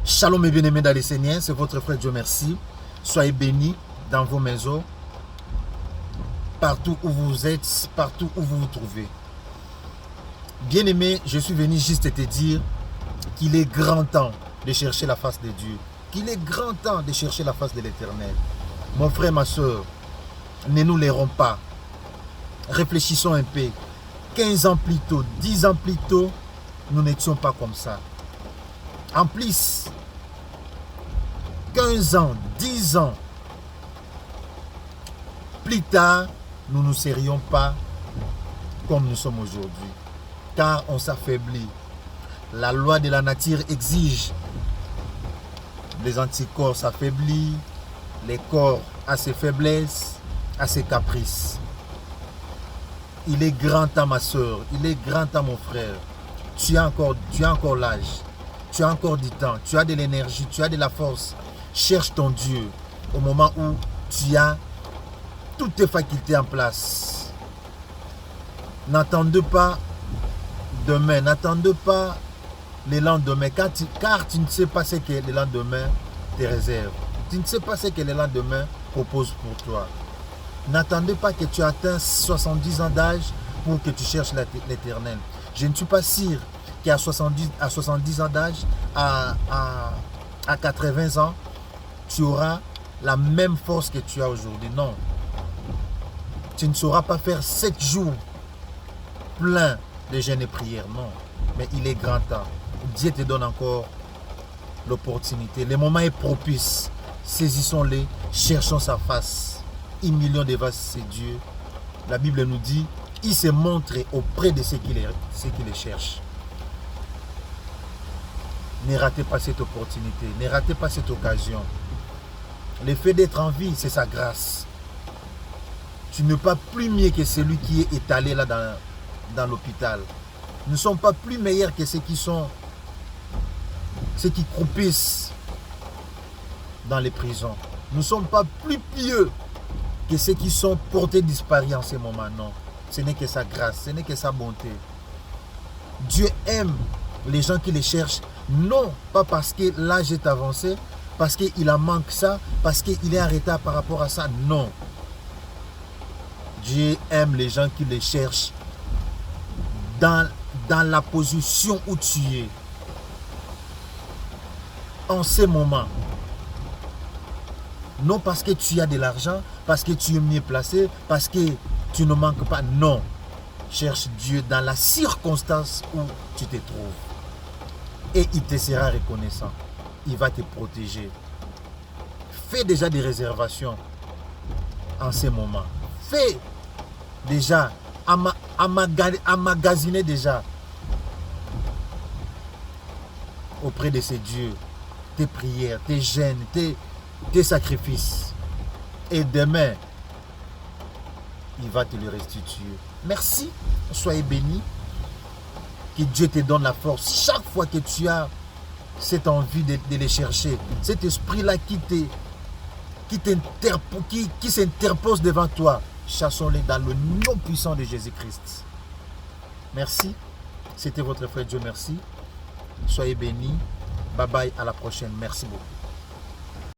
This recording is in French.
Shalom et bien-aimés dans les Seigneurs, c'est votre frère Dieu merci. Soyez bénis dans vos maisons, partout où vous êtes, partout où vous vous trouvez. Bien-aimé, je suis venu juste te dire qu'il est grand temps de chercher la face de Dieu. Qu'il est grand temps de chercher la face de l'Éternel. Mon frère, ma soeur, ne nous laissons pas. Réfléchissons un peu. 15 ans plus tôt, 10 ans plus tôt, nous n'étions pas comme ça. En plus, 15 ans, 10 ans plus tard, nous ne serions pas comme nous sommes aujourd'hui. Car on s'affaiblit. La loi de la nature exige. Les anticorps s'affaiblissent. Les corps à ses faiblesses, à ses caprices. Il est grand temps, ma soeur. Il est grand temps, mon frère. Tu as encore l'âge. Tu as encore du temps. Tu as de l'énergie. Tu as de la force. Cherche ton Dieu au moment où tu as toutes tes facultés en place. N'attendez pas demain. N'attendez pas le lendemain. Car tu ne sais pas ce que le lendemain te réserve. Tu ne sais pas ce que le lendemain propose pour toi. N'attendez pas que tu atteins 70 ans d'âge pour que tu cherches l'Éternel. Je ne suis pas sûr qu'à 70 ans d'âge, à 80 ans, tu auras la même force que tu as aujourd'hui. Non. Tu ne sauras pas faire 7 jours pleins de jeûnes et prières. Non. Mais il est grand temps. Dieu te donne encore l'opportunité. Le moment est propice. Saisissons-les. Cherchons sa face. Humilions devant ses dieux. La Bible nous dit, il se montre auprès de ceux qui les cherchent. Ne ratez pas cette opportunité. Ne ratez pas cette occasion. Le fait d'être en vie, c'est sa grâce. Tu n'es pas plus mieux que celui qui est étalé là dans l'hôpital. Nous ne sommes pas plus meilleurs que ceux qui croupissent dans les prisons. Nous ne sommes pas plus pieux que ceux qui sont portés disparus en ce moment. Non, ce n'est que sa grâce, ce n'est que sa bonté. Dieu aime les gens qui les cherchent, non pas parce que l'âge est avancé, parce qu'il en manque ça, parce qu'il est en retard par rapport à ça. Non. Dieu aime les gens qui les cherchent dans la position où tu es. En ce moment. Non parce que tu as de l'argent, parce que tu es mieux placé, parce que tu ne manques pas. Non. Cherche Dieu dans la circonstance où tu te trouves. Et il te sera reconnaissant. Il va te protéger. Fais déjà des réservations en ce moment. Fais déjà, emmagasiner déjà auprès de ces dieux tes prières, tes jeûnes, tes sacrifices. Et demain, il va te le restituer. Merci, soyez bénis. Que Dieu te donne la force chaque fois que tu as cette envie de les chercher. Cet esprit-là qui s'interpose devant toi. Chassons-les dans le nom puissant de Jésus-Christ. Merci. C'était votre frère Dieu merci. Soyez bénis. Bye bye, à la prochaine. Merci beaucoup.